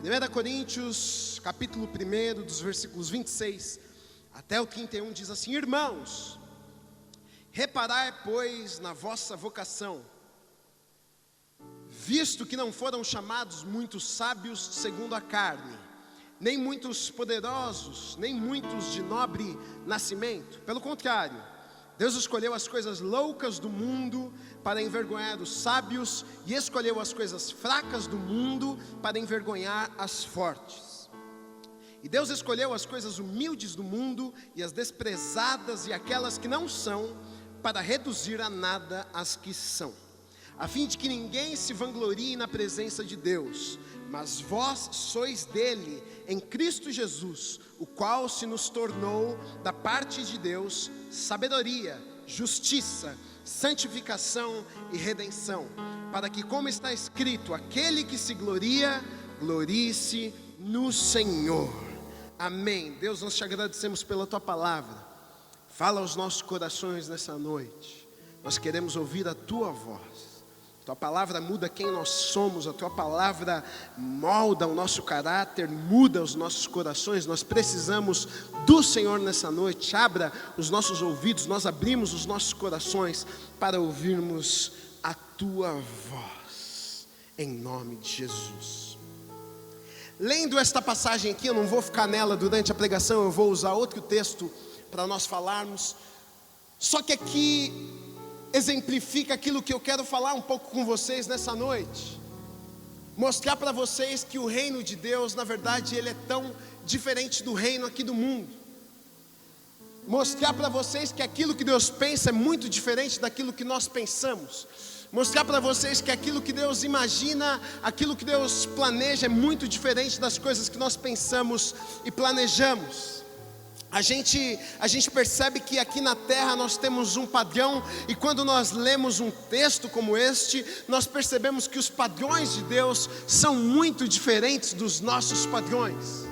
1 Coríntios, capítulo 1, dos versículos 26 até o 31, diz assim: Irmãos, reparai, pois, na vossa vocação, visto que não foram chamados muitos sábios segundo a carne, nem muitos poderosos, nem muitos de nobre nascimento. Pelo contrário, Deus escolheu as coisas loucas do mundo para envergonhar os sábios, e escolheu as coisas fracas do mundo para envergonhar as fortes. E Deus escolheu as coisas humildes do mundo e as desprezadas e aquelas que não são, para reduzir a nada as que são, a fim de que ninguém se vanglorie na presença de Deus. Mas vós sois dele, em Cristo Jesus, o qual se nos tornou da parte de Deus sabedoria, justiça, santificação e redenção, para que, como está escrito, aquele que se gloria, glorie-se no Senhor. Amém. Deus, nós te agradecemos pela tua palavra. Fala aos nossos corações nessa noite. Nós queremos ouvir a tua voz. Tua palavra muda quem nós somos, a tua palavra molda o nosso caráter, muda os nossos corações. Nós precisamos do Senhor nessa noite. Abra os nossos ouvidos, nós abrimos os nossos corações para ouvirmos a tua voz, em nome de Jesus. Lendo esta passagem aqui, eu não vou ficar nela durante a pregação, eu vou usar outro texto para nós falarmos. Só que aqui exemplifica aquilo que eu quero falar um pouco com vocês nessa noite. Mostrar para vocês que o reino de Deus, na verdade, ele é tão diferente do reino aqui do mundo. Mostrar para vocês que aquilo que Deus pensa é muito diferente daquilo que nós pensamos. Mostrar para vocês que aquilo que Deus imagina, aquilo que Deus planeja é muito diferente das coisas que nós pensamos e planejamos. A gente percebe que aqui na terra nós temos um padrão, e quando nós lemos um texto como este, nós percebemos que os padrões de Deus são muito diferentes dos nossos padrões.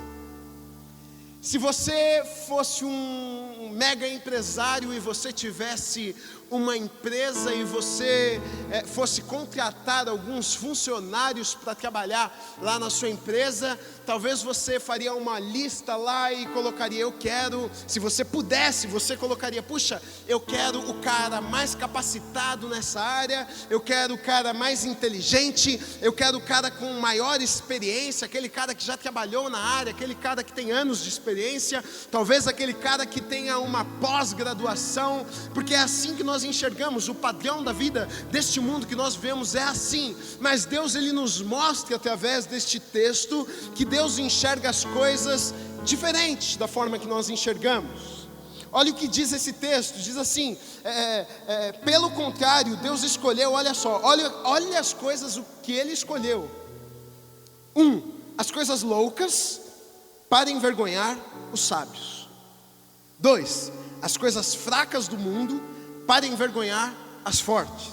Se você fosse um mega empresário e você tivesse uma empresa e você fosse contratar alguns funcionários para trabalhar lá na sua empresa, talvez você faria uma lista lá e colocaria: eu quero, se você pudesse, você colocaria: puxa, eu quero o cara mais capacitado nessa área, eu quero o cara mais inteligente, eu quero o cara com maior experiência, aquele cara que já trabalhou na área, aquele cara que tem anos de experiência, talvez aquele cara que tenha uma pós-graduação, porque é assim que nós enxergamos o padrão da vida deste mundo que nós vemos, é assim. Mas Deus, ele nos mostra através deste texto que Deus enxerga as coisas diferentes da forma que nós enxergamos. Olha o que diz esse texto, diz assim: pelo contrário, Deus escolheu, olha só, olha as coisas o que ele escolheu. As coisas loucas para envergonhar os sábios. 2, as coisas fracas do mundo para envergonhar as fortes.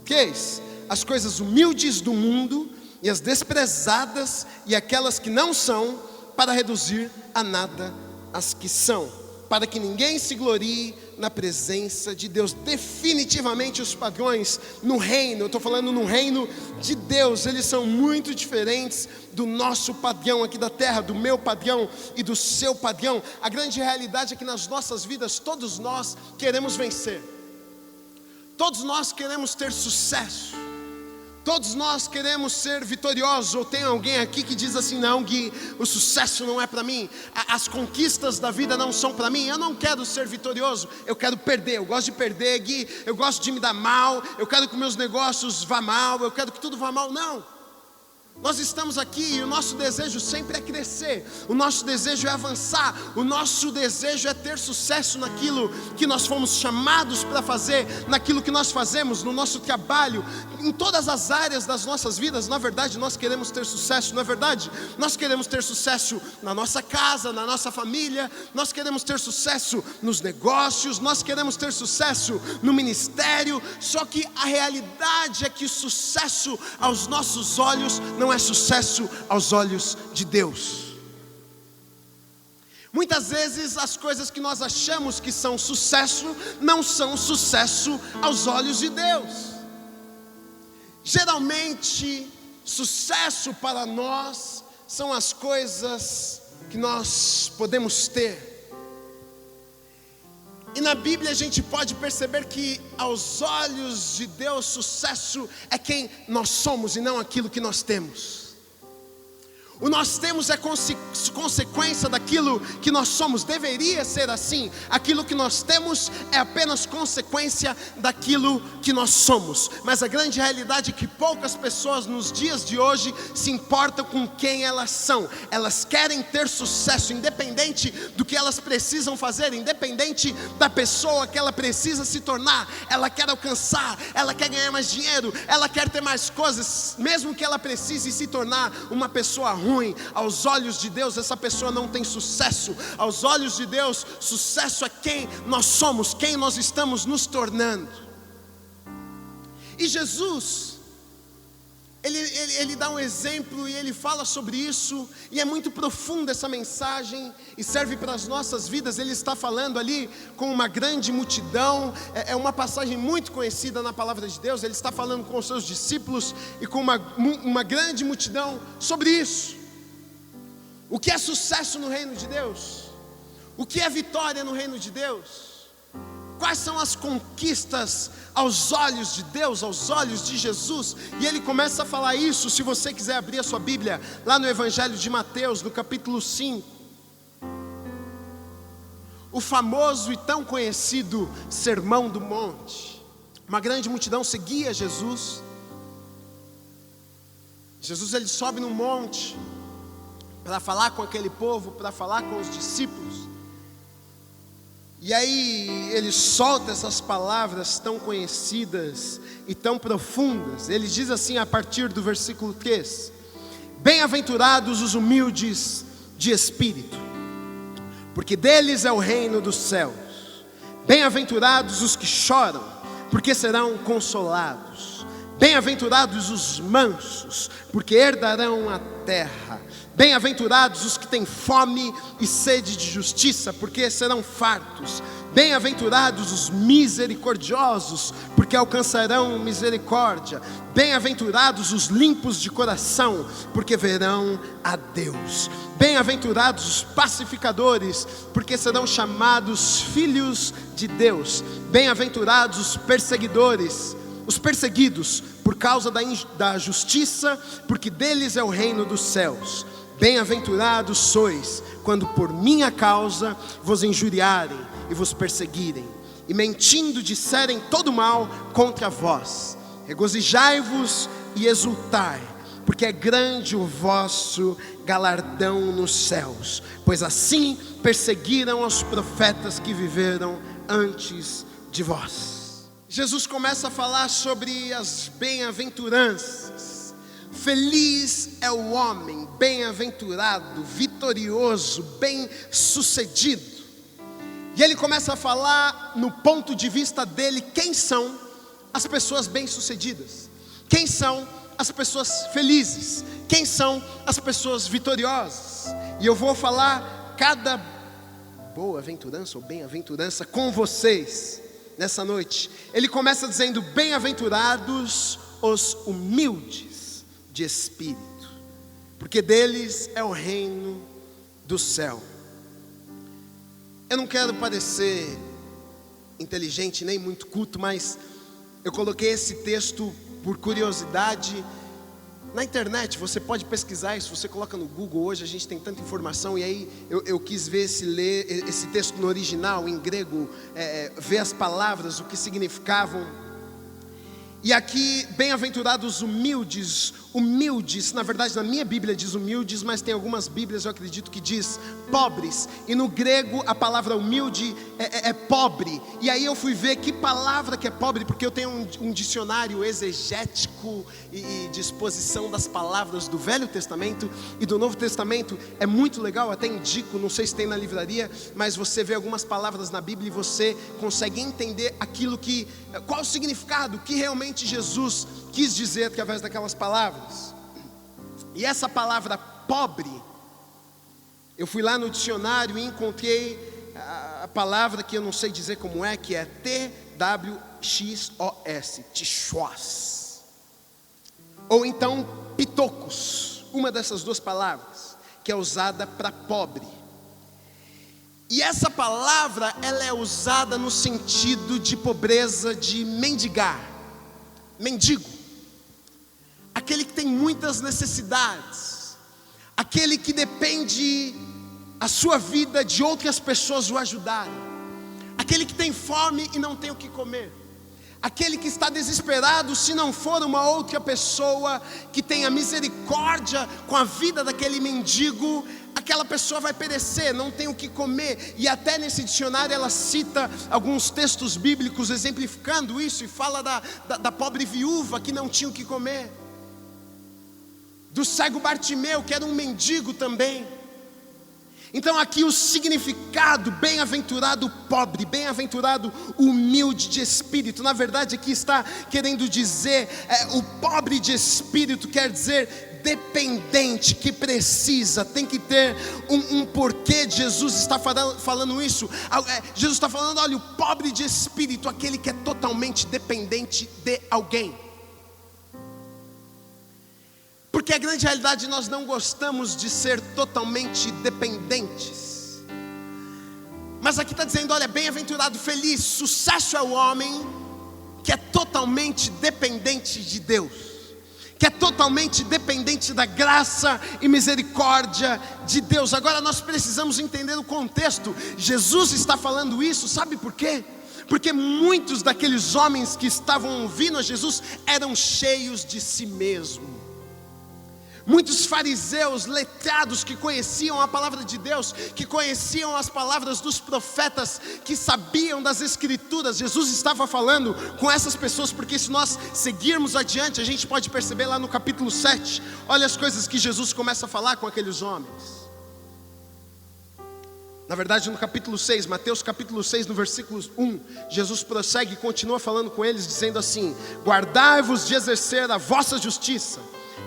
3, as coisas humildes do mundo e as desprezadas e aquelas que não são, para reduzir a nada as que são, para que ninguém se glorie na presença de Deus. Definitivamente os padrões no reino, eu estou falando no reino de Deus, eles são muito diferentes do nosso padrão aqui da terra, do meu padrão e do seu padrão. A grande realidade é que nas nossas vidas todos nós queremos vencer, todos nós queremos ter sucesso, todos nós queremos ser vitoriosos. Ou tem alguém aqui que diz assim: não, Gui, o sucesso não é para mim, as conquistas da vida não são para mim, eu não quero ser vitorioso, eu quero perder, eu gosto de perder, Gui, eu gosto de me dar mal, eu quero que meus negócios vá mal, eu quero que tudo vá mal. Não, nós estamos aqui e o nosso desejo sempre é crescer, o nosso desejo é avançar, o nosso desejo é ter sucesso naquilo que nós fomos chamados para fazer, naquilo que nós fazemos, no nosso trabalho, em todas as áreas das nossas vidas. Na verdade, nós queremos ter sucesso, não é verdade? Nós queremos ter sucesso na nossa casa, na nossa família, nós queremos ter sucesso nos negócios, nós queremos ter sucesso no ministério. Só que a realidade é que sucesso aos nossos olhos não é sucesso aos olhos de Deus. Muitas vezes as coisas que nós achamos que são sucesso não são sucesso aos olhos de Deus. Geralmente, sucesso para nós são as coisas que nós podemos ter. E na Bíblia a gente pode perceber que aos olhos de Deus, sucesso é quem nós somos e não aquilo que nós temos. O nós temos é consequência daquilo que nós somos, deveria ser assim. Aquilo que nós temos é apenas consequência daquilo que nós somos. Mas a grande realidade é que poucas pessoas nos dias de hoje se importam com quem elas são. Elas querem ter sucesso, independente do que elas precisam fazer, independente da pessoa que ela precisa se tornar. Ela quer alcançar, ela quer ganhar mais dinheiro, ela quer ter mais coisas, mesmo que ela precise se tornar uma pessoa ruim. Aos olhos de Deus, essa pessoa não tem sucesso. Aos olhos de Deus, sucesso é quem nós somos, quem nós estamos nos tornando. E Jesus, ele dá um exemplo e ele fala sobre isso, e é muito profunda essa mensagem e serve para as nossas vidas. Ele está falando ali com uma grande multidão, é uma passagem muito conhecida na palavra de Deus. Ele está falando com os seus discípulos e com uma grande multidão sobre isso. O que é sucesso no reino de Deus? O que é vitória no reino de Deus? Quais são as conquistas aos olhos de Deus, aos olhos de Jesus? E ele começa a falar isso. Se você quiser abrir a sua Bíblia, lá no Evangelho de Mateus, no capítulo 5. O famoso e tão conhecido Sermão do Monte. Uma grande multidão seguia Jesus. Jesus ele sobe no monte para falar com aquele povo, para falar com os discípulos. E aí ele solta essas palavras tão conhecidas e tão profundas. Ele diz assim a partir do versículo 3: Bem-aventurados os humildes de espírito, porque deles é o reino dos céus. Bem-aventurados os que choram, porque serão consolados. Bem-aventurados os mansos, porque herdarão a terra. Bem-aventurados os que têm fome e sede de justiça, porque serão fartos. Bem-aventurados os misericordiosos, porque alcançarão misericórdia. Bem-aventurados os limpos de coração, porque verão a Deus. Bem-aventurados os pacificadores, porque serão chamados filhos de Deus. Bem-aventurados os perseguidores, os perseguidos por causa da justiça, porque deles é o reino dos céus. Bem-aventurados sois, quando por minha causa vos injuriarem e vos perseguirem, e mentindo disserem todo mal contra vós. Regozijai-vos e exultai, porque é grande o vosso galardão nos céus, pois assim perseguiram os profetas que viveram antes de vós. Jesus começa a falar sobre as bem-aventuranças. Feliz é o homem, bem-aventurado, vitorioso, bem-sucedido. E ele começa a falar no ponto de vista dele quem são as pessoas bem-sucedidas, quem são as pessoas felizes, quem são as pessoas vitoriosas. E eu vou falar cada boa-aventurança ou bem-aventurança com vocês nessa noite. Ele começa dizendo: bem-aventurados os humildes de espírito, porque deles é o reino do céu. Eu não quero parecer inteligente nem muito culto, mas eu coloquei esse texto por curiosidade na internet. Você pode pesquisar isso, você coloca no Google. Hoje a gente tem tanta informação, e aí eu quis ver ler esse texto no original, em grego, ver as palavras, o que significavam. E aqui, bem-aventurados humildes, na verdade na minha Bíblia diz humildes, mas tem algumas Bíblias, eu acredito, que diz pobres. E no grego a palavra humilde é pobre. E aí eu fui ver que palavra que é pobre, porque eu tenho um dicionário exegético e de exposição das palavras do Velho Testamento e do Novo Testamento. É muito legal, até indico, não sei se tem na livraria, mas você vê algumas palavras na Bíblia e você consegue entender qual o significado que realmente Jesus quis dizer através daquelas palavras. E essa palavra pobre, eu fui lá no dicionário e encontrei a palavra que eu não sei dizer como é, que é TWXOS, tchós, ou então pitocos, uma dessas duas palavras. que é usada para pobre. E essa palavra, ela é usada no sentido de pobreza, de mendigar, mendigo, aquele que tem muitas necessidades, aquele que depende a sua vida de outras pessoas o ajudarem, aquele que tem fome e não tem o que comer, aquele que está desesperado, se não for uma outra pessoa que tenha misericórdia com a vida daquele mendigo, aquela pessoa vai perecer, não tem o que comer. E até nesse dicionário ela cita alguns textos bíblicos exemplificando isso, e fala da pobre viúva que não tinha o que comer, do cego Bartimeu, que era um mendigo também. Então aqui o significado, bem-aventurado pobre, bem-aventurado humilde de espírito, na verdade aqui está querendo dizer, o pobre de espírito quer dizer dependente, que precisa, tem que ter um porquê de Jesus está falando isso. Jesus está falando, olha, o pobre de espírito, aquele que é totalmente dependente de alguém. Porque a grande realidade, nós não gostamos de ser totalmente dependentes. Mas aqui está dizendo, olha, bem-aventurado, feliz, sucesso é o homem que é totalmente dependente de Deus, que é totalmente dependente da graça e misericórdia de Deus. Agora nós precisamos entender o contexto. Jesus está falando isso, sabe por quê? Porque muitos daqueles homens que estavam ouvindo a Jesus eram cheios de si mesmo. Muitos fariseus letrados que conheciam a palavra de Deus, que conheciam as palavras dos profetas, que sabiam das escrituras. Jesus estava falando com essas pessoas, porque se nós seguirmos adiante, a gente pode perceber lá no capítulo 7, olha as coisas que Jesus começa a falar com aqueles homens. Na verdade no capítulo 6, Mateus capítulo 6, no versículo 1, Jesus prossegue e continua falando com eles, dizendo assim: guardai-vos de exercer a vossa justiça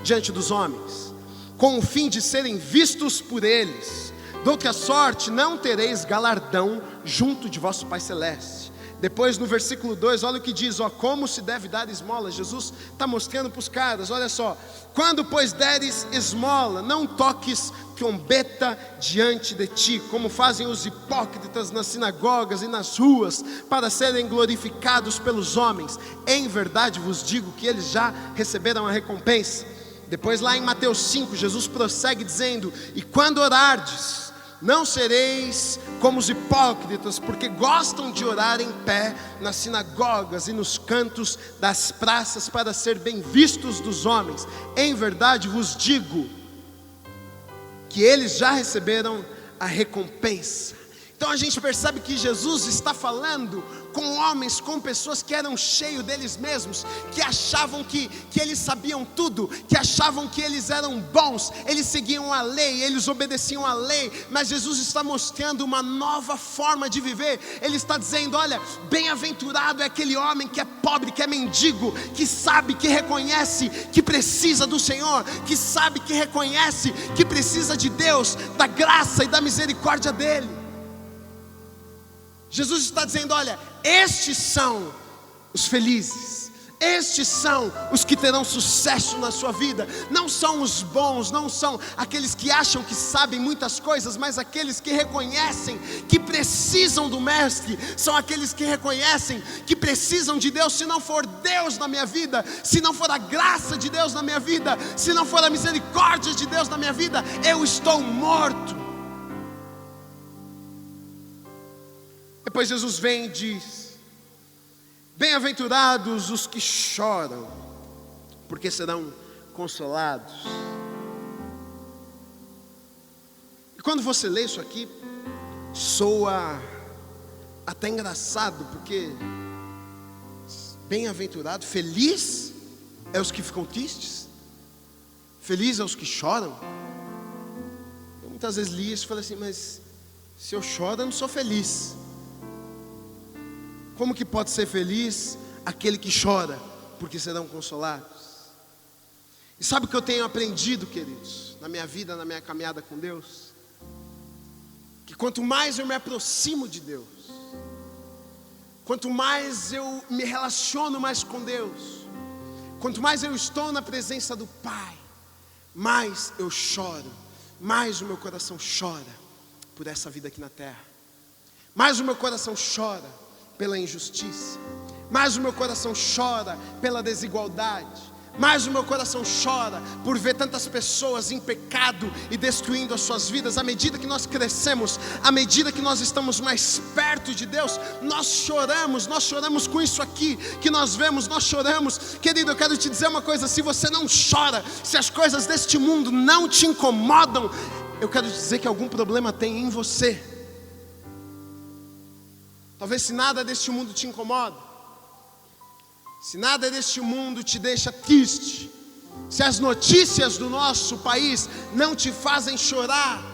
diante dos homens, com o fim de serem vistos por eles. De outra sorte não tereis galardão junto de vosso Pai Celeste. Depois no versículo 2, olha o que diz, como se deve dar esmola. Jesus está mostrando para os caras, olha só: quando pois deres esmola, não toques trombeta diante de ti, como fazem os hipócritas nas sinagogas e nas ruas, para serem glorificados pelos homens. Em verdade vos digo que eles já receberam a recompensa. Depois lá em Mateus 5, Jesus prossegue dizendo: e quando orardes, não sereis como os hipócritas, porque gostam de orar em pé nas sinagogas e nos cantos das praças, para ser bem vistos dos homens. Em verdade vos digo que eles já receberam a recompensa. Então a gente percebe que Jesus está falando com homens, com pessoas que eram cheios deles mesmos, que achavam que eles sabiam tudo, que achavam que eles eram bons, eles seguiam a lei, eles obedeciam a lei. Mas Jesus está mostrando uma nova forma de viver. Ele está dizendo, olha, bem-aventurado é aquele homem que é pobre, que é mendigo, que sabe, que reconhece que precisa do Senhor, que sabe, que reconhece que precisa de Deus, da graça e da misericórdia dele. Jesus está dizendo, olha, estes são os felizes, estes são os que terão sucesso na sua vida. Não são os bons, não são aqueles que acham que sabem muitas coisas, mas aqueles que reconhecem que precisam do Mestre. São aqueles que reconhecem que precisam de Deus. Se não for Deus na minha vida, se não for a graça de Deus na minha vida, se não for a misericórdia de Deus na minha vida, eu estou morto. Depois Jesus vem e diz: bem-aventurados os que choram, porque serão consolados. E quando você lê isso aqui, soa até engraçado, porque bem-aventurado, feliz é os que ficam tristes, feliz é os que choram. Eu muitas vezes li isso e falei assim, mas se eu choro eu não sou feliz. Como que pode ser feliz aquele que chora, porque serão consolados? E sabe o que eu tenho aprendido, queridos, na minha vida, na minha caminhada com Deus? Que quanto mais eu me aproximo de Deus, quanto mais eu me relaciono mais com Deus, quanto mais eu estou na presença do Pai, mais eu choro, mais o meu coração chora por essa vida aqui na terra. Mais o meu coração chora pela injustiça. Mais o meu coração chora pela desigualdade. Mais o meu coração chora por ver tantas pessoas em pecado e destruindo as suas vidas. À medida que nós crescemos, à medida que nós estamos mais perto de Deus, nós choramos com isso aqui que nós vemos, nós choramos. Querido, eu quero te dizer uma coisa: se você não chora, se as coisas deste mundo não te incomodam, eu quero dizer que algum problema tem em você. Talvez se nada deste mundo te incomoda, se nada deste mundo te deixa triste, se as notícias do nosso país não te fazem chorar,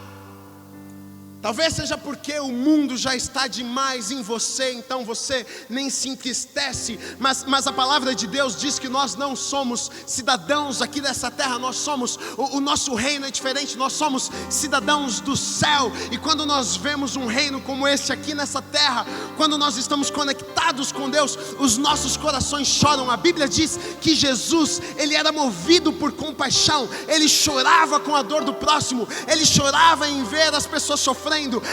talvez seja porque o mundo já está demais em você, então você nem se entristece. Mas a palavra de Deus diz que nós não somos cidadãos aqui dessa terra, nós somos, o nosso reino é diferente, nós somos cidadãos do céu. E quando nós vemos um reino como esse aqui nessa terra, quando nós estamos conectados com Deus, os nossos corações choram. A Bíblia diz que Jesus, ele era movido por compaixão, ele chorava com a dor do próximo, ele chorava em ver as pessoas sofrendo,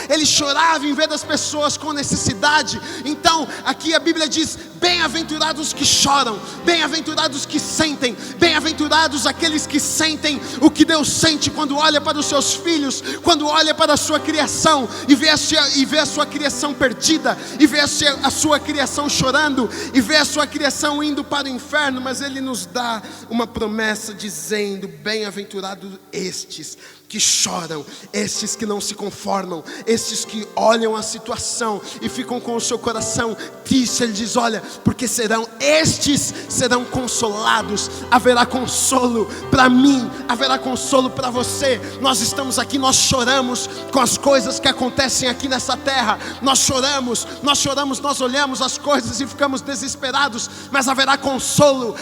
ele chorava em ver as pessoas com necessidade. Então aqui a Bíblia diz: bem-aventurados que choram, bem-aventurados que sentem, bem-aventurados aqueles que sentem o que Deus sente quando olha para os seus filhos, quando olha para a sua criação e vê a sua criação perdida, e vê a sua criação chorando, e vê a sua criação indo para o inferno. Mas Ele nos dá uma promessa dizendo: bem-aventurados estes que choram, estes que não se conformam, estes que olham a situação e ficam com o seu coração triste. Ele diz: olha, porque estes serão consolados. Haverá consolo para mim, haverá consolo para você. Nós estamos aqui, nós choramos com as coisas que acontecem aqui nessa terra, nós choramos, nós olhamos as coisas e ficamos desesperados, mas haverá consolo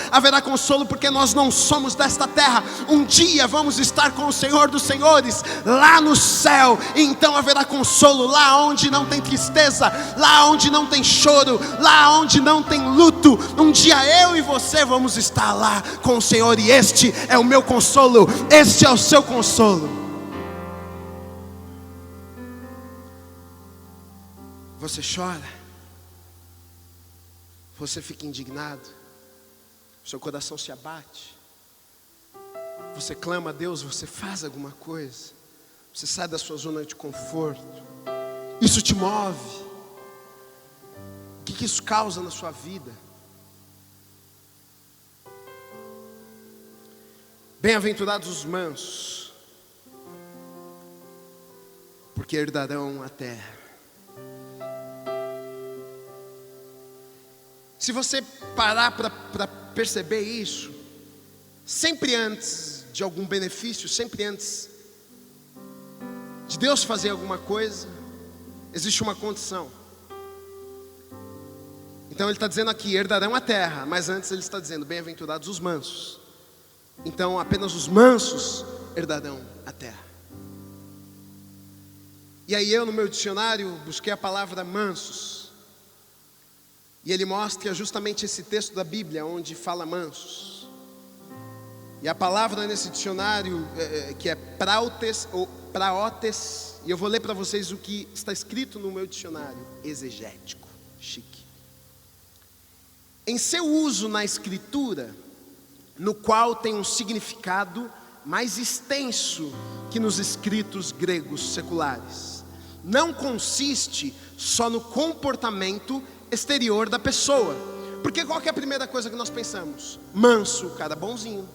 porque nós não somos desta terra. Um dia vamos estar com o Senhor dos Senhores lá no céu, e então haverá consolo lá onde não tem tristeza, lá onde não tem choro, lá onde não tem luto. Um dia eu e você vamos estar lá com o Senhor, e este é o meu consolo, este é o seu consolo. Você chora, você fica indignado, seu coração se abate, você clama a Deus, você faz alguma coisa, você sai da sua zona de conforto, isso te move. O que isso causa na sua vida? Bem-aventurados os mansos, porque herdarão a terra. Se você parar para perceber isso, sempre antes de algum benefício, sempre antes de Deus fazer alguma coisa, existe uma condição. Então Ele está dizendo aqui: herdarão a terra. Mas antes Ele está dizendo: bem-aventurados os mansos. Então apenas os mansos herdarão a terra. E aí eu, no meu dicionário, busquei a palavra mansos, e ele mostra justamente esse texto da Bíblia onde fala mansos. E a palavra nesse dicionário que é praotes ou praotes, e eu vou ler para vocês o que está escrito no meu dicionário: exegético, chique. Em seu uso na escritura, no qual tem um significado mais extenso que nos escritos gregos seculares, não consiste só no comportamento exterior da pessoa. Porque qual que é a primeira coisa que nós pensamos? Manso, cara bonzinho.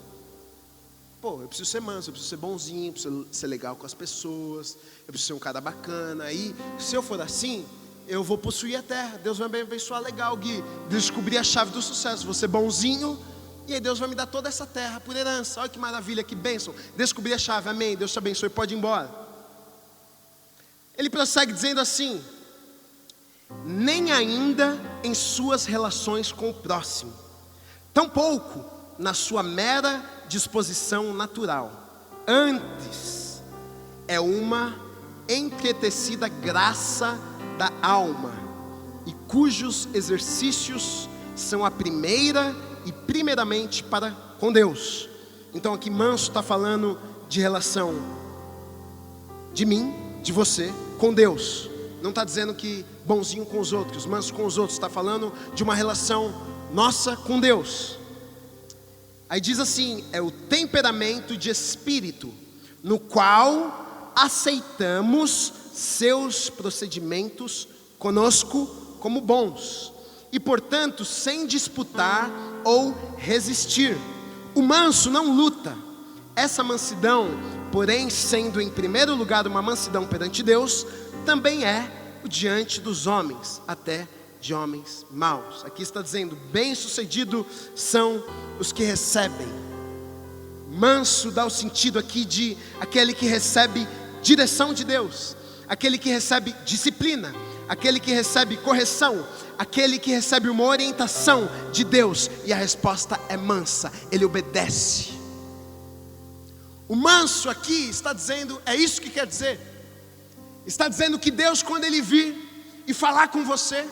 Pô, eu preciso ser manso, eu preciso ser bonzinho, eu preciso ser legal com as pessoas, eu preciso ser um cara bacana. Aí, se eu for assim, eu vou possuir a terra. Deus vai me abençoar legal, Gui. Descobri a chave do sucesso, vou ser bonzinho, e aí Deus vai me dar toda essa terra por herança. Olha que maravilha, que bênção. Descobri a chave, amém, Deus te abençoe, pode ir embora. Ele prossegue dizendo assim: nem ainda em suas relações com o próximo, tampouco na sua mera disposição natural. Antes é uma entretecida graça da alma, e cujos exercícios são a primeira e primeiramente para com Deus. Então aqui manso está falando de relação de mim, de você, com Deus. Não está dizendo que bonzinho com os outros, manso com os outros. Está falando de uma relação nossa com Deus. Aí diz assim: é o temperamento de espírito, no qual aceitamos seus procedimentos conosco como bons, e portanto sem disputar ou resistir. O manso não luta. Essa mansidão, porém, sendo em primeiro lugar uma mansidão perante Deus, também é o diante dos homens, até de homens maus. Aqui está dizendo: bem-sucedido são os que recebem. Manso dá o sentido aqui de aquele que recebe direção de Deus, aquele que recebe disciplina, aquele que recebe correção, aquele que recebe uma orientação de Deus, e a resposta é mansa, ele obedece. O manso aqui está dizendo, é isso que quer dizer. Está dizendo que Deus, quando Ele vir e falar com você,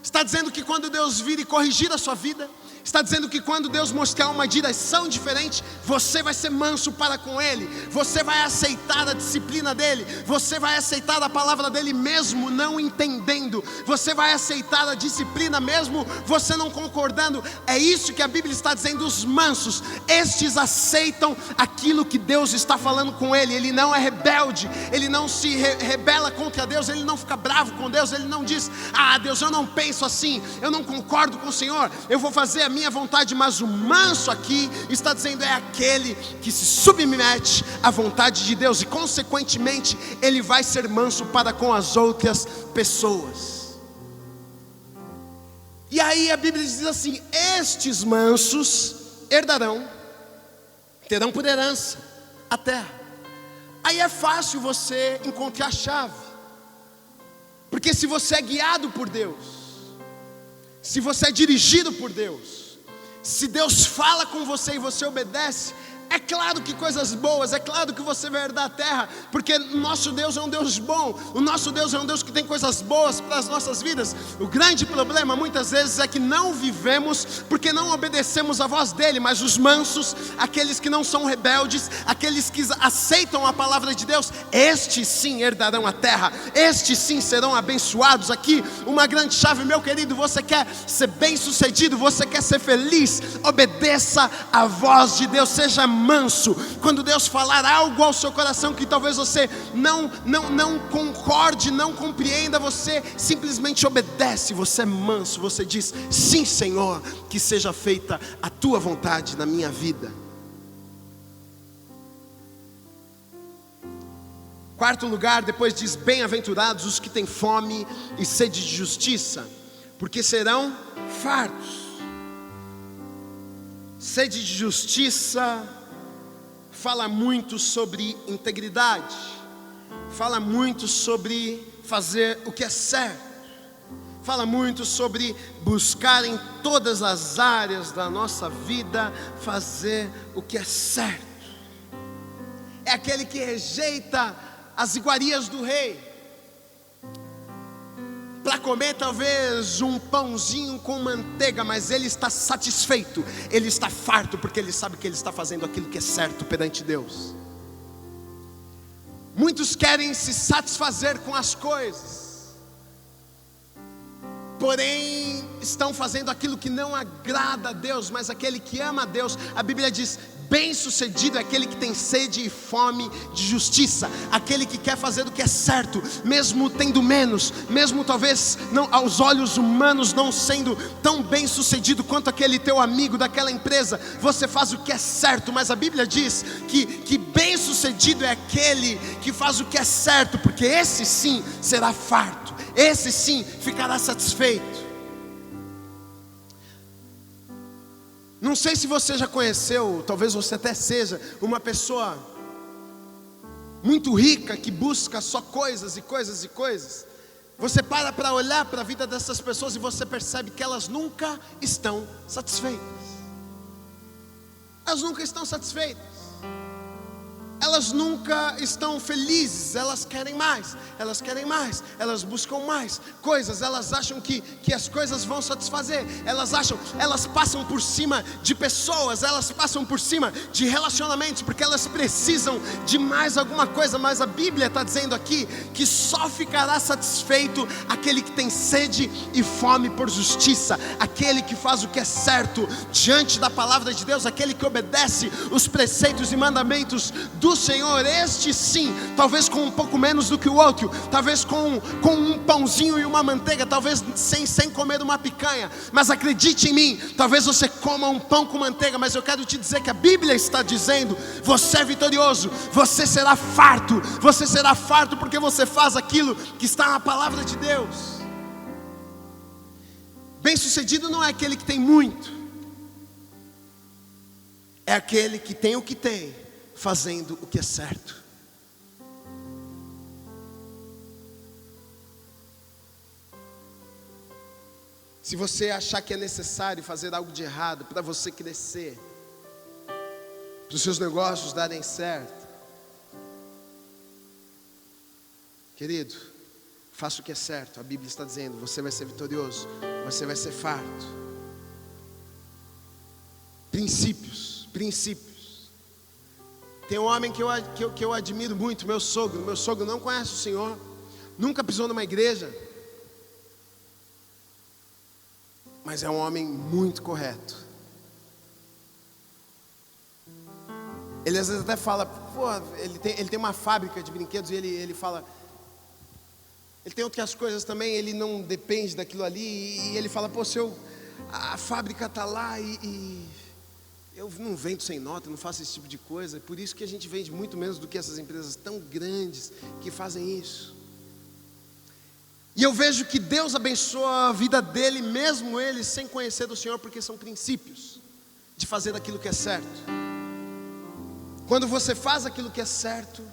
está dizendo que quando Deus vir e corrigir a sua vida, está dizendo que quando Deus mostrar uma direção diferente, você vai ser manso para com Ele, você vai aceitar a disciplina dEle, você vai aceitar a palavra dEle mesmo não entendendo, você vai aceitar a disciplina mesmo você não concordando. É isso que a Bíblia está dizendo. Os mansos, estes aceitam aquilo que Deus está falando com ele. Ele não é rebelde, ele não se rebela contra Deus, ele não fica bravo com Deus, ele não diz: ah, Deus, eu não penso assim, eu não concordo com o Senhor, eu vou fazer a minha vontade. Mas o manso aqui está dizendo, é aquele que se submete à vontade de Deus, e consequentemente ele vai ser manso para com as outras pessoas. E aí a Bíblia diz assim: estes mansos terão por herança a terra. Aí é fácil você encontrar a chave, porque se você é guiado por Deus, se você é dirigido por Deus, se Deus fala com você e você obedece, é claro que coisas boas, é claro que você vai herdar a terra, porque o nosso Deus é um Deus bom, o nosso Deus é um Deus que tem coisas boas para as nossas vidas. O grande problema muitas vezes é que não vivemos porque não obedecemos a voz dele. Mas os mansos, aqueles que não são rebeldes, aqueles que aceitam a palavra de Deus, estes sim herdarão a terra, estes sim serão abençoados. Aqui uma grande chave, meu querido: você quer ser bem sucedido, você quer ser feliz, obedeça a voz de Deus, seja manso. Quando Deus falar algo ao seu coração que talvez você não concorde, não compreenda, você simplesmente obedece, você é manso, você diz: sim, Senhor, que seja feita a tua vontade na minha vida. Quarto lugar, depois diz: bem-aventurados os que têm fome e sede de justiça, porque serão fartos. Sede de justiça fala muito sobre integridade, fala muito sobre fazer o que é certo, fala muito sobre buscar em todas as áreas da nossa vida fazer o que é certo. É aquele que rejeita as iguarias do rei para comer talvez um pãozinho com manteiga, mas ele está satisfeito, ele está farto, porque ele sabe que ele está fazendo aquilo que é certo perante Deus. Muitos querem se satisfazer com as coisas, porém estão fazendo aquilo que não agrada a Deus. Mas aquele que ama a Deus, a Bíblia diz: bem-sucedido é aquele que tem sede e fome de justiça, aquele que quer fazer o que é certo, mesmo tendo menos, mesmo talvez não, aos olhos humanos não sendo tão bem-sucedido quanto aquele teu amigo daquela empresa. Você faz o que é certo, mas a Bíblia diz que bem-sucedido é aquele que faz o que é certo, porque esse sim será farto, esse sim ficará satisfeito. Não sei se você já conheceu, talvez você até seja uma pessoa muito rica que busca só coisas e coisas e coisas. Você para olhar para a vida dessas pessoas e você percebe que elas nunca estão satisfeitas. Elas nunca estão satisfeitas. elas nunca estão felizes, elas querem mais, elas buscam mais coisas, elas acham que as coisas vão satisfazer, elas passam por cima de pessoas, elas passam por cima de relacionamentos, porque elas precisam de mais alguma coisa. Mas a Bíblia está dizendo aqui que só ficará satisfeito aquele que tem sede e fome por justiça, aquele que faz o que é certo diante da palavra de Deus, aquele que obedece os preceitos e mandamentos do Senhor. Este sim, talvez com um pouco menos do que o outro, talvez com um pãozinho e uma manteiga, talvez sem comer uma picanha, mas acredite em mim, talvez você coma um pão com manteiga, mas eu quero te dizer que a Bíblia está dizendo: você é vitorioso, você será farto porque você faz aquilo que está na palavra de Deus. Bem-sucedido não é aquele que tem muito, é aquele que tem o que tem, fazendo o que é certo. Se você achar que é necessário fazer algo de errado para você crescer, para os seus negócios darem certo, querido, faça o que é certo. A Bíblia está dizendo: você vai ser vitorioso, você vai ser farto. Princípios. Tem um homem que eu admiro muito, meu sogro não conhece o Senhor, nunca pisou numa igreja, mas é um homem muito correto. Ele às vezes até fala, ele tem uma fábrica de brinquedos, e ele fala, ele tem outras coisas também, ele não depende daquilo ali, e ele fala, a fábrica está lá e eu não vendo sem nota, não faço esse tipo de coisa, por isso que a gente vende muito menos do que essas empresas tão grandes que fazem isso. E eu vejo que Deus abençoa a vida dele, mesmo ele sem conhecer do Senhor, porque são princípios de fazer aquilo que é certo. Quando você faz aquilo que é certo,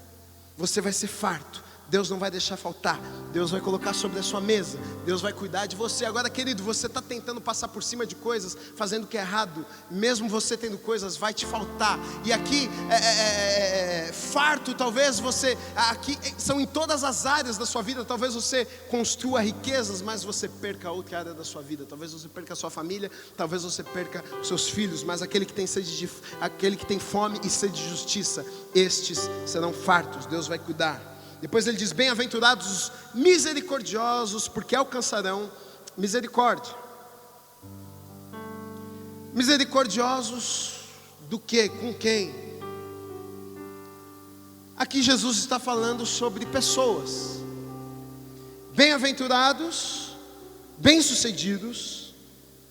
você vai ser farto. Deus não vai deixar faltar, Deus vai colocar sobre a sua mesa, Deus vai cuidar de você. Agora, querido, você está tentando passar por cima de coisas, fazendo o que é errado, mesmo você tendo coisas, vai te faltar. E aqui, farto, talvez você, aqui são em todas as áreas da sua vida. Talvez você construa riquezas, mas você perca outra área da sua vida. Talvez você perca a sua família, talvez você perca os seus filhos, mas aquele que tem fome e sede de justiça, estes serão fartos, Deus vai cuidar. Depois ele diz: bem-aventurados os misericordiosos, porque alcançarão misericórdia. Misericordiosos do quê? Com quem? Aqui Jesus está falando sobre pessoas. Bem-aventurados, bem-sucedidos,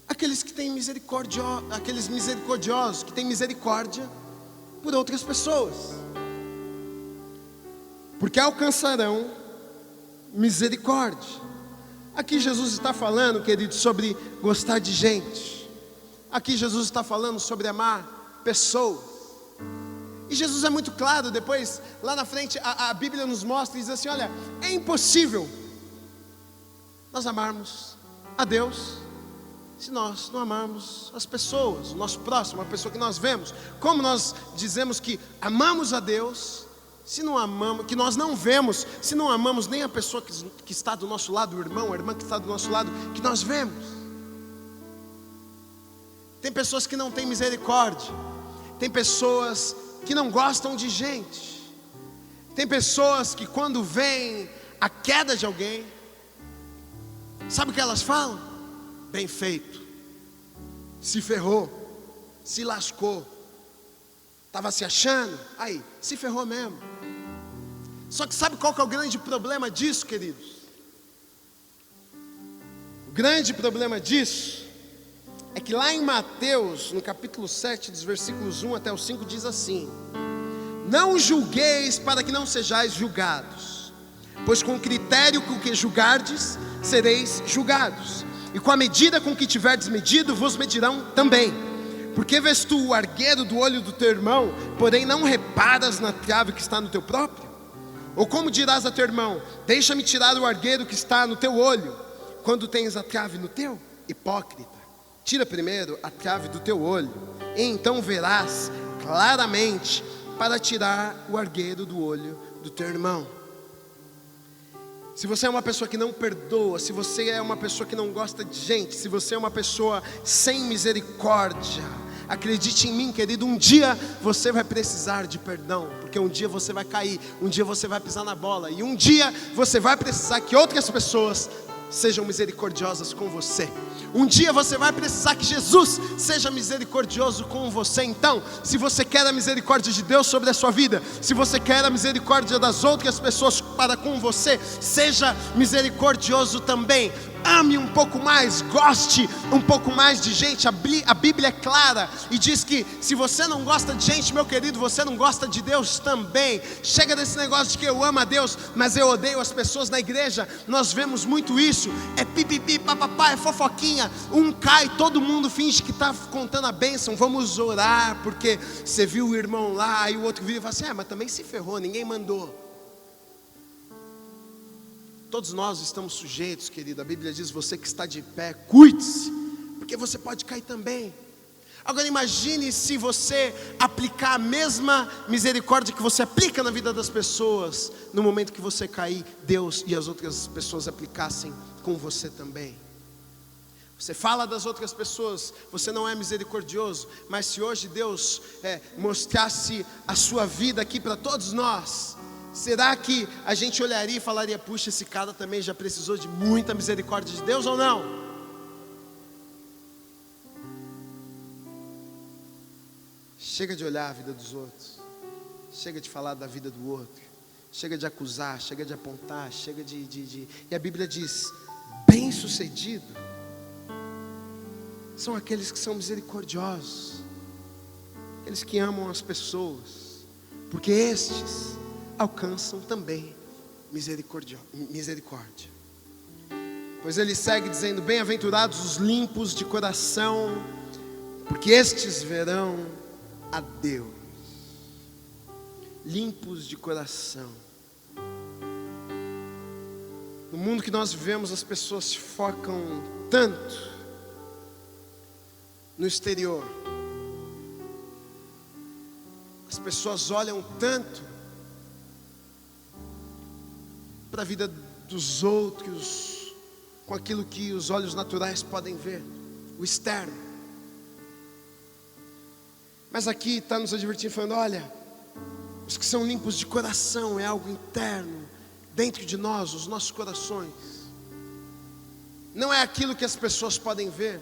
aqueles que têm misericórdia, aqueles misericordiosos, que têm misericórdia por outras pessoas, porque alcançarão misericórdia. Aqui Jesus está falando, querido, sobre gostar de gente. Aqui Jesus está falando sobre amar pessoas. E Jesus é muito claro. Depois, lá na frente, a Bíblia nos mostra e diz assim: olha, é impossível nós amarmos a Deus se nós não amarmos as pessoas, o nosso próximo, a pessoa que nós vemos. Como nós dizemos que amamos a Deus se não amamos, que nós não vemos, se não amamos nem a pessoa que está do nosso lado, o irmão, a irmã que está do nosso lado, que nós vemos? Tem pessoas que não têm misericórdia, tem pessoas que não gostam de gente, tem pessoas que quando vem a queda de alguém, sabe o que elas falam? Bem feito, se ferrou, se lascou, estava se achando, aí, se ferrou mesmo. Só que sabe qual que é o grande problema disso, queridos? O grande problema disso é que lá em Mateus, no capítulo 7, dos versículos 1 até o 5, diz assim: não julgueis para que não sejais julgados, pois com o critério com que julgardes, sereis julgados, e com a medida com que tiverdes medido, vos medirão também. Porque vês tu o argueiro do olho do teu irmão, porém não reparas na trave que está no teu próprio? Ou como dirás a teu irmão: deixa-me tirar o argueiro que está no teu olho, quando tens a trave no teu? Hipócrita, tira primeiro a trave do teu olho, e então verás claramente para tirar o argueiro do olho do teu irmão. Se você é uma pessoa que não perdoa, se você é uma pessoa que não gosta de gente, se você é uma pessoa sem misericórdia, acredite em mim, querido, um dia você vai precisar de perdão, porque um dia você vai cair, um dia você vai pisar na bola, e um dia você vai precisar que outras pessoas sejam misericordiosas com você. Um dia você vai precisar que Jesus seja misericordioso com você. Então, se você quer a misericórdia de Deus sobre a sua vida, se você quer a misericórdia das outras pessoas para com você, seja misericordioso também. Ame um pouco mais, goste um pouco mais de gente. A Bíblia é clara e diz que se você não gosta de gente, meu querido, você não gosta de Deus também. Chega desse negócio de que eu amo a Deus, mas eu odeio as pessoas. Na igreja nós vemos muito isso. É pipipi, papapá, é fofoquinha. Um cai, todo mundo finge que está contando a bênção. Vamos orar porque você viu o irmão lá, e o outro vira e fala assim: mas também se ferrou, ninguém mandou. Todos nós estamos sujeitos, querido. A Bíblia diz: você que está de pé, cuide-se, porque você pode cair também. Agora imagine se você aplicar a mesma misericórdia que você aplica na vida das pessoas, no momento que você cair, Deus e as outras pessoas aplicassem com você também. Você fala das outras pessoas, você não é misericordioso, mas se hoje Deus mostrasse a sua vida aqui para todos nós, será que a gente olharia e falaria: puxa, esse cara também já precisou de muita misericórdia de Deus ou não? Chega de olhar a vida dos outros, chega de falar da vida do outro, chega de acusar, chega de apontar, chega de... E a Bíblia diz: bem-sucedido são aqueles que são misericordiosos, aqueles que amam as pessoas, porque estes alcançam também misericórdia. Pois ele segue dizendo: bem-aventurados os limpos de coração, porque estes verão a Deus. Limpos de coração. No mundo que nós vivemos, as pessoas focam tanto no exterior, as pessoas olham tanto para a vida dos outros, com aquilo que os olhos naturais podem ver, o externo. Mas aqui está nos advertindo, falando: olha, os que são limpos de coração, é algo interno, dentro de nós, os nossos corações. Não é aquilo que as pessoas podem ver,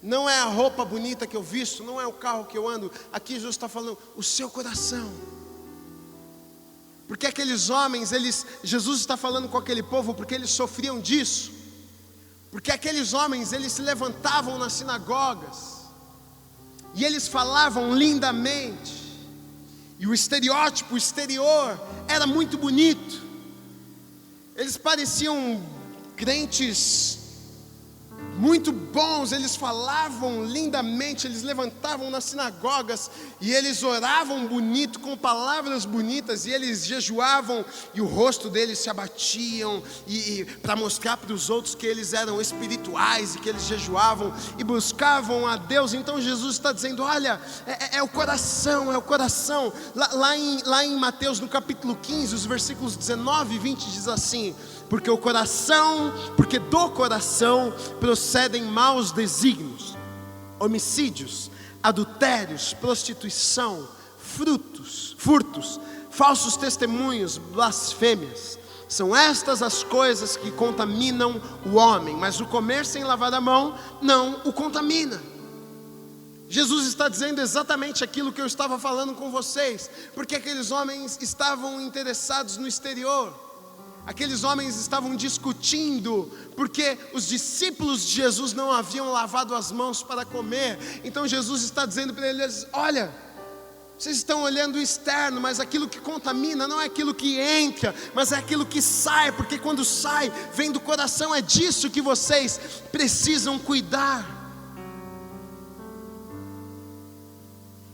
não é a roupa bonita que eu visto, não é o carro que eu ando. Aqui Jesus está falando: o seu coração. Porque aqueles homens, Jesus está falando com aquele povo porque eles sofriam disso. Porque aqueles homens, eles se levantavam nas sinagogas e eles falavam lindamente, e o estereótipo, o exterior era muito bonito. Eles pareciam crentes muito bons, eles falavam lindamente, eles levantavam nas sinagogas e eles oravam bonito, com palavras bonitas, e eles jejuavam e o rosto deles se abatiam, e para mostrar para os outros que eles eram espirituais e que eles jejuavam e buscavam a Deus. Então Jesus está dizendo: olha, é o coração, é o coração. Lá em Mateus, no capítulo 15, os versículos 19 e 20 diz assim: porque do coração procedem maus desígnios, homicídios, adultérios, prostituição, furtos, falsos testemunhos, blasfêmias. São estas as coisas que contaminam o homem, mas o comer sem lavar a mão não o contamina. Jesus está dizendo exatamente aquilo que eu estava falando com vocês, porque aqueles homens estavam interessados no exterior. Aqueles homens estavam discutindo porque os discípulos de Jesus não haviam lavado as mãos para comer. Então Jesus está dizendo para eles: olha, vocês estão olhando o externo, mas aquilo que contamina não é aquilo que entra, mas é aquilo que sai, porque quando sai, vem do coração. É disso que vocês precisam cuidar.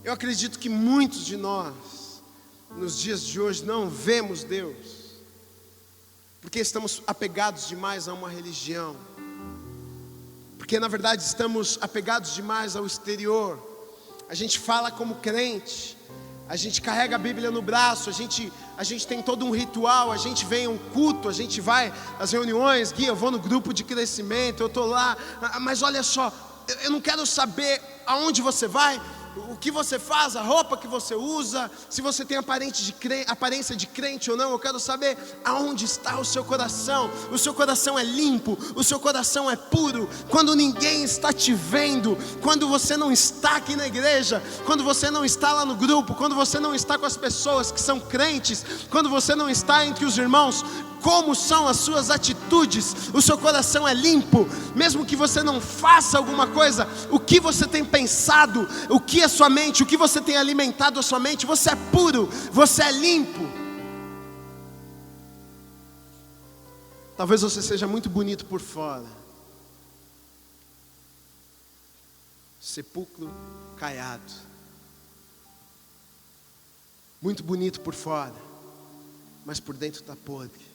Eu acredito que muitos de nós, nos dias de hoje, não vemos Deus, porque estamos apegados demais a uma religião, porque na verdade estamos apegados demais ao exterior. A gente fala como crente, A gente carrega a Bíblia no braço, a gente tem todo um ritual, a gente vem a um culto, a gente vai às reuniões, Gui, eu vou no grupo de crescimento, eu estou lá, mas olha só, eu não quero saber aonde você vai, o que você faz, a roupa que você usa, se você tem aparência de crente ou não. Eu quero saber aonde está o seu coração. O seu coração é limpo, o seu coração é puro. Quando ninguém está te vendo, quando você não está aqui na igreja, quando você não está lá no grupo, quando você não está com as pessoas que são crentes, quando você não está entre os irmãos, como são as suas atitudes? O seu coração é limpo, mesmo que você não faça alguma coisa. O que você tem pensado, o que a sua mente, o que você tem alimentado a sua mente, você é puro, você é limpo. Talvez você seja muito bonito por fora, sepulcro caiado, muito bonito por fora, mas por dentro está podre.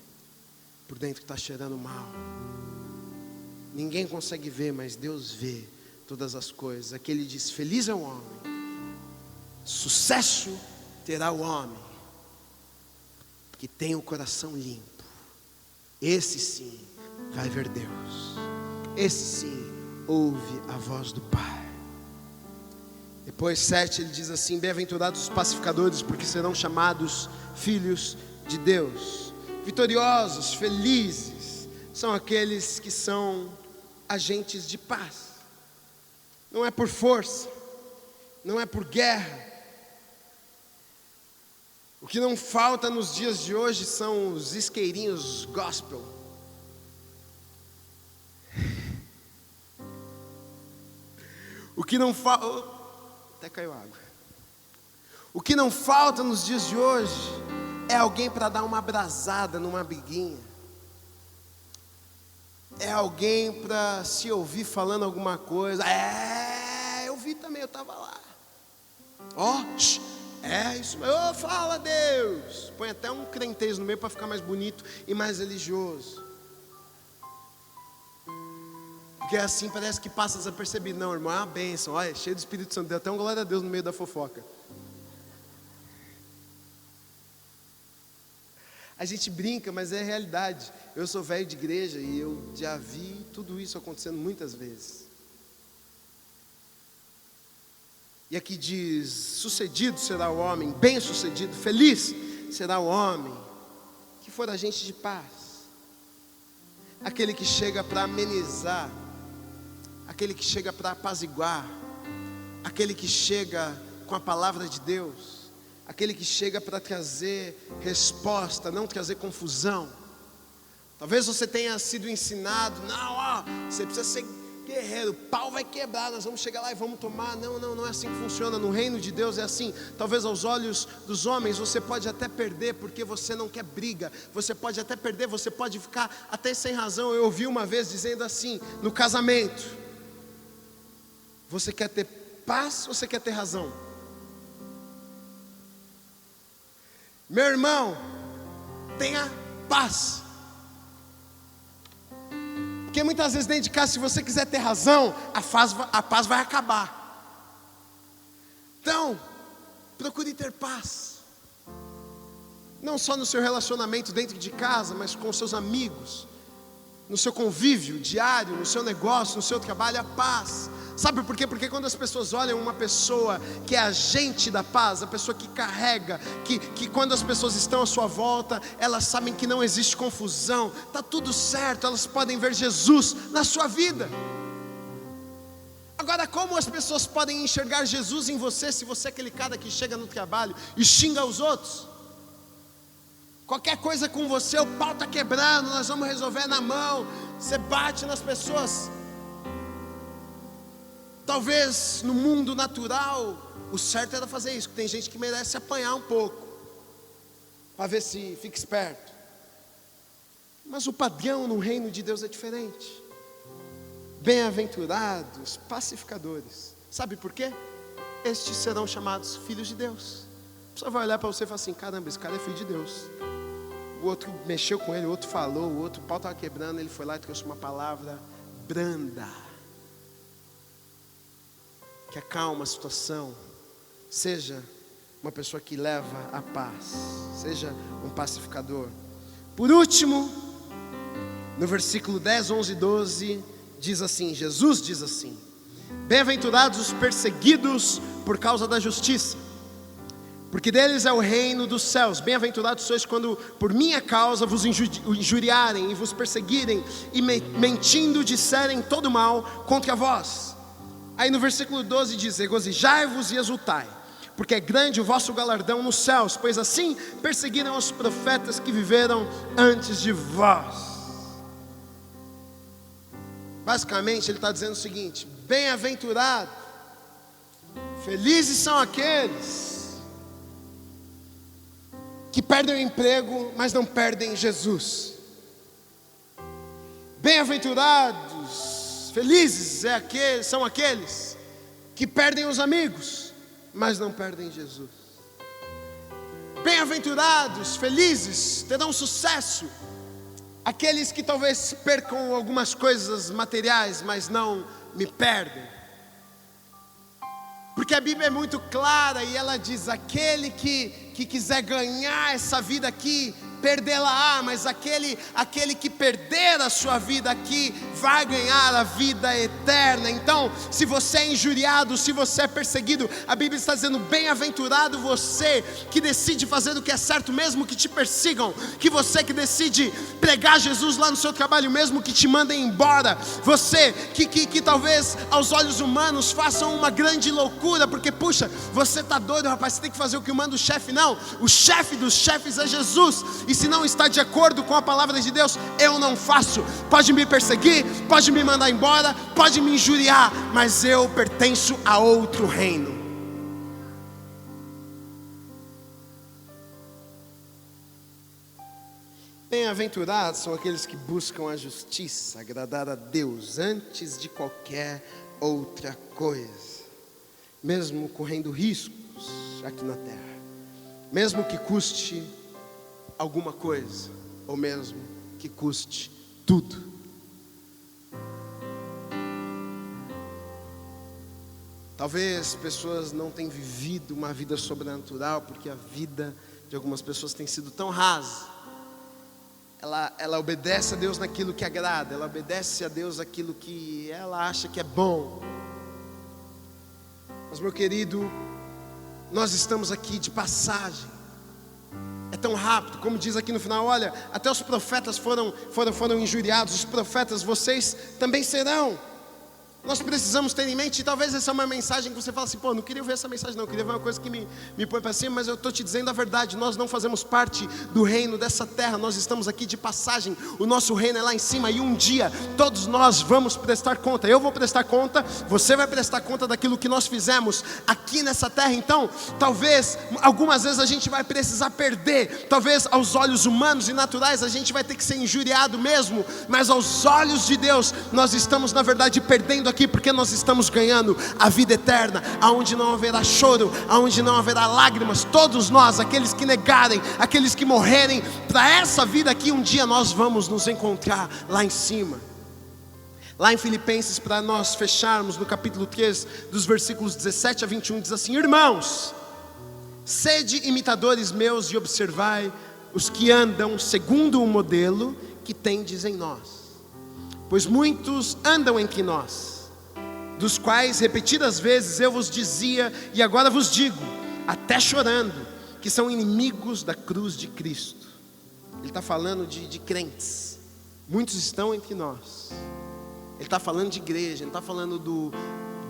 Por dentro está cheirando mal. Ninguém consegue ver, mas Deus vê todas as coisas. Aqui ele diz: feliz é o homem, sucesso terá o homem que tem o coração limpo. Esse sim vai ver Deus. Esse sim ouve a voz do Pai. Depois 7 ele diz assim: bem-aventurados os pacificadores, porque serão chamados filhos de Deus. Vitoriosos, felizes, são aqueles que são agentes de paz. Não é por força, não é por guerra. O que não falta nos dias de hoje são os isqueirinhos gospel. O que não falta... Até caiu água. O que não falta nos dias de hoje é alguém para dar uma abrasada numa briguinha. É alguém para se ouvir falando alguma coisa. Eu vi também, eu estava lá. Isso mesmo. Fala Deus. Põe até um crentez no meio para ficar mais bonito e mais religioso. Porque assim parece que passa desapercebido. Não, irmão, é uma bênção. Olha, cheio do Espírito Santo. Deu até um glória a Deus no meio da fofoca. A gente brinca, mas é realidade. Eu sou velho de igreja e eu já vi tudo isso acontecendo muitas vezes. E aqui diz: sucedido será o homem, bem sucedido, feliz será o homem que for agente de paz. Aquele que chega para amenizar, aquele que chega para apaziguar, aquele que chega com a palavra de Deus, aquele que chega para trazer resposta, não trazer confusão. Talvez você tenha sido ensinado: você precisa ser guerreiro, o pau vai quebrar, nós vamos chegar lá e vamos tomar. Não é assim que funciona. No reino de Deus é assim. Talvez aos olhos dos homens você pode até perder porque você não quer briga. Você pode até perder, você pode ficar até sem razão. Eu ouvi uma vez dizendo assim, no casamento: você quer ter paz ou você quer ter razão? Meu irmão, tenha paz. Porque muitas vezes dentro de casa, se você quiser ter razão, a paz vai acabar. Então, procure ter paz. Não só no seu relacionamento dentro de casa, mas com seus amigos, no seu convívio diário, no seu negócio, no seu trabalho, a paz. Sabe por quê? Porque quando as pessoas olham uma pessoa que é agente da paz, a pessoa que carrega, que quando as pessoas estão à sua volta, elas sabem que não existe confusão, está tudo certo, elas podem ver Jesus na sua vida. Agora, como as pessoas podem enxergar Jesus em você, se você é aquele cara que chega no trabalho e xinga os outros? Qualquer coisa com você, o pau está quebrando, nós vamos resolver na mão, você bate nas pessoas. Talvez no mundo natural, o certo era fazer isso, porque tem gente que merece apanhar um pouco, para ver se fica esperto. Mas o padrão no reino de Deus é diferente. Bem-aventurados, pacificadores. Sabe por quê? Estes serão chamados filhos de Deus. A pessoa vai olhar para você e falar assim: caramba, esse cara é filho de Deus. O outro mexeu com ele, o outro falou, o outro, o pau estava quebrando, ele foi lá e trouxe uma palavra branda, que acalma a situação. Seja uma pessoa que leva a paz. Seja um pacificador. Por último, no versículo 10, 11 e 12, diz assim, Jesus diz assim: bem-aventurados os perseguidos por causa da justiça, porque deles é o reino dos céus. Bem-aventurados sois quando por minha causa vos injuriarem e vos perseguirem e mentindo disserem todo mal contra vós. Aí no versículo 12 diz: regozijai-vos e exultai, porque é grande o vosso galardão nos céus, pois assim perseguiram os profetas que viveram antes de vós. Basicamente ele está dizendo o seguinte: bem-aventurado, felizes são aqueles que perdem o emprego, mas não perdem Jesus. Bem-aventurados, felizes são aqueles que perdem os amigos, mas não perdem Jesus. Bem-aventurados, felizes, terão sucesso aqueles que talvez percam algumas coisas materiais, mas não me perdem. Porque a Bíblia é muito clara e ela diz: aquele que quiser ganhar essa vida aqui, perdê-la-á, mas aquele que perder a sua vida aqui, vai ganhar a vida eterna. Então, se você é injuriado, se você é perseguido, a Bíblia está dizendo: bem-aventurado você que decide fazer o que é certo, mesmo que te persigam, que você que decide pregar Jesus lá no seu trabalho, mesmo que te mandem embora, você que talvez aos olhos humanos façam uma grande loucura, porque puxa, você está doido, rapaz, você tem que fazer o que manda o chefe. Não, o chefe dos chefes é Jesus. E se não está de acordo com a palavra de Deus, eu não faço. Pode me perseguir, pode me mandar embora, pode me injuriar, mas eu pertenço a outro reino. Bem-aventurados são aqueles que buscam a justiça, agradar a Deus antes de qualquer outra coisa, mesmo correndo riscos aqui na terra, mesmo que custe alguma coisa, ou mesmo que custe tudo. Talvez pessoas não tenham vivido uma vida sobrenatural, porque a vida de algumas pessoas tem sido tão rasa. Ela obedece a Deus naquilo que agrada, ela obedece a Deus aquilo que ela acha que é bom. Mas, meu querido, nós estamos aqui de passagem. É tão rápido, como diz aqui no final: olha, até os profetas foram injuriados, os profetas, vocês também serão. Nós precisamos ter em mente, e talvez essa é uma mensagem que você fala assim: pô, não queria ouvir essa mensagem não, queria ver uma coisa que me põe para cima, mas eu estou te dizendo a verdade. Nós não fazemos parte do reino dessa terra, nós estamos aqui de passagem. O nosso reino é lá em cima, e um dia todos nós vamos prestar conta. Eu vou prestar conta, você vai prestar conta daquilo que nós fizemos aqui nessa terra. Então, talvez, algumas vezes a gente vai precisar perder, talvez aos olhos humanos e naturais a gente vai ter que ser injuriado mesmo, mas aos olhos de Deus, nós estamos na verdade perdendo aqui, porque nós estamos ganhando a vida eterna, aonde não haverá choro, aonde não haverá lágrimas. Todos nós, aqueles que negarem, aqueles que morrerem para essa vida aqui, um dia nós vamos nos encontrar lá em cima. Lá em Filipenses, para nós fecharmos, no capítulo 3, dos versículos 17 a 21, diz assim: irmãos, sede imitadores meus e observai os que andam segundo o modelo que tendes em nós. Pois muitos andam entre nós, dos quais repetidas vezes eu vos dizia, e agora vos digo, até chorando, que são inimigos da cruz de Cristo. Ele está falando de crentes. Muitos estão entre nós. Ele está falando de igreja, ele está falando do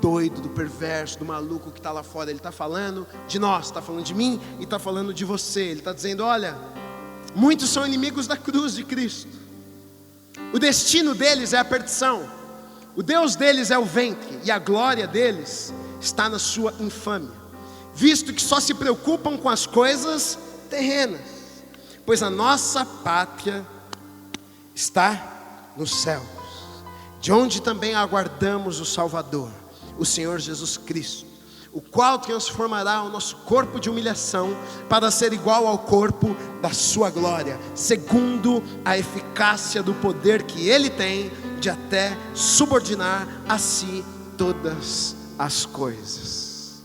doido, do perverso, do maluco que está lá fora. Ele está falando de nós, está falando de mim e está falando de você. Ele está dizendo: olha, muitos são inimigos da cruz de Cristo. O destino deles é a perdição. O Deus deles é o ventre, e a glória deles está na sua infâmia, visto que só se preocupam com as coisas terrenas, pois a nossa pátria está nos céus, de onde também aguardamos o Salvador, o Senhor Jesus Cristo, o qual transformará o nosso corpo de humilhação para ser igual ao corpo da sua glória, segundo a eficácia do poder que Ele tem de até subordinar a si todas as coisas.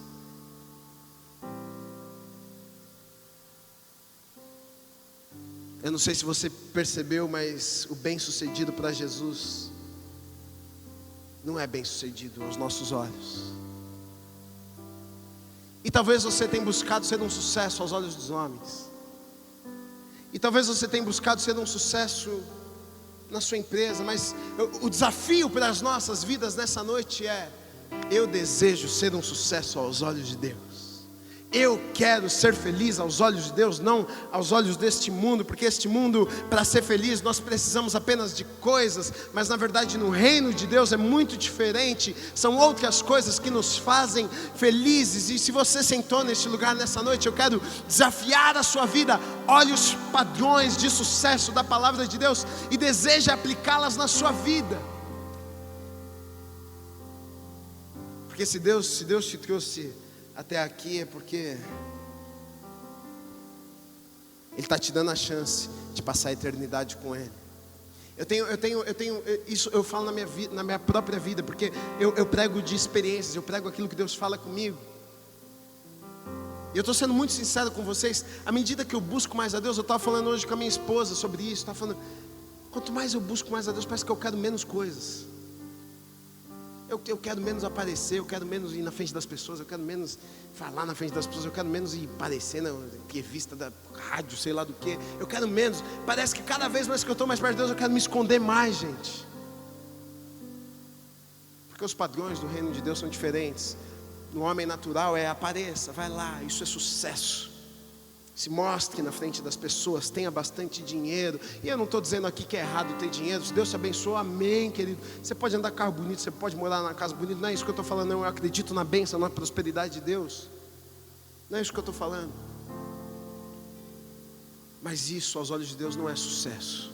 Eu não sei se você percebeu, mas o bem-sucedido para Jesus não é bem-sucedido aos nossos olhos. E talvez você tenha buscado ser um sucesso aos olhos dos homens. E talvez você tenha buscado ser um sucesso na sua empresa. Mas o desafio para as nossas vidas nessa noite é: eu desejo ser um sucesso aos olhos de Deus. Eu quero ser feliz aos olhos de Deus, não aos olhos deste mundo. Porque este mundo, para ser feliz, nós precisamos apenas de coisas. Mas na verdade no reino de Deus é muito diferente. São outras coisas que nos fazem felizes. E se você sentou neste lugar nessa noite, eu quero desafiar a sua vida. Olhe os padrões de sucesso da palavra de Deus e deseje aplicá-las na sua vida. Porque se Deus te trouxe até aqui, é porque Ele está te dando a chance de passar a eternidade com Ele. Eu tenho isso, eu falo na minha própria vida, porque eu prego de experiências, eu prego aquilo que Deus fala comigo. E eu estou sendo muito sincero com vocês. À medida que eu busco mais a Deus, eu estava falando hoje com a minha esposa sobre isso. Estava falando, quanto mais eu busco mais a Deus, parece que eu quero menos coisas. Eu quero menos aparecer, eu quero menos ir na frente das pessoas, eu quero menos falar na frente das pessoas, eu quero menos ir aparecer na revista da rádio, sei lá do que. Eu quero menos. Parece que cada vez mais que eu estou mais perto de Deus, eu quero me esconder mais, gente. Porque os padrões do reino de Deus são diferentes. No homem natural é: apareça, vai lá, isso é sucesso. Se mostre na frente das pessoas, tenha bastante dinheiro. E eu não estou dizendo aqui que é errado ter dinheiro. Se Deus te abençoa, amém, querido. Você pode andar com carro bonito, você pode morar na casa bonita. Não é isso que eu estou falando, não. Eu acredito na bênção, na prosperidade de Deus. Não é isso que eu estou falando. Mas isso aos olhos de Deus não é sucesso.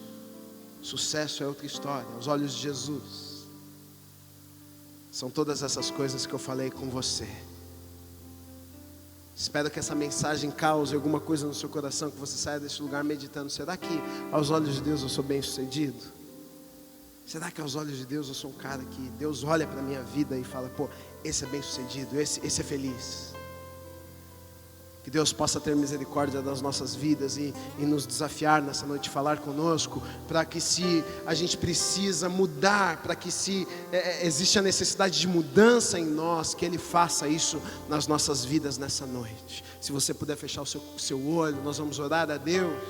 Sucesso é outra história. Aos olhos de Jesus são todas essas coisas que eu falei com você. Espero que essa mensagem cause alguma coisa no seu coração, que você saia desse lugar meditando: será que aos olhos de Deus eu sou bem sucedido? Será que aos olhos de Deus eu sou um cara que Deus olha para a minha vida e fala: pô, esse é bem sucedido, esse é feliz? Que Deus possa ter misericórdia das nossas vidas e nos desafiar nessa noite, falar conosco, para que, se a gente precisa mudar, para que, se existe a necessidade de mudança em nós, que Ele faça isso nas nossas vidas nessa noite. Se você puder fechar o seu olho, nós vamos orar a Deus.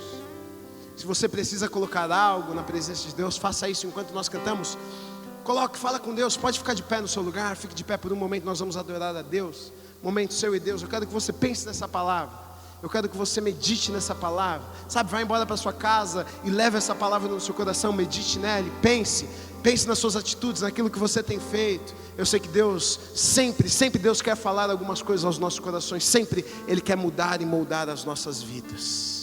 Se você precisa colocar algo na presença de Deus, faça isso enquanto nós cantamos. Fala com Deus, pode ficar de pé no seu lugar, fique de pé por um momento, nós vamos adorar a Deus. Momento seu e Deus. Eu quero que você pense nessa palavra. Eu quero que você medite nessa palavra. Sabe, vai embora para sua casa e leve essa palavra no seu coração. Medite nela, pense nas suas atitudes, naquilo que você tem feito. Eu sei que Deus, sempre Deus quer falar algumas coisas aos nossos corações. Sempre Ele quer mudar e moldar as nossas vidas.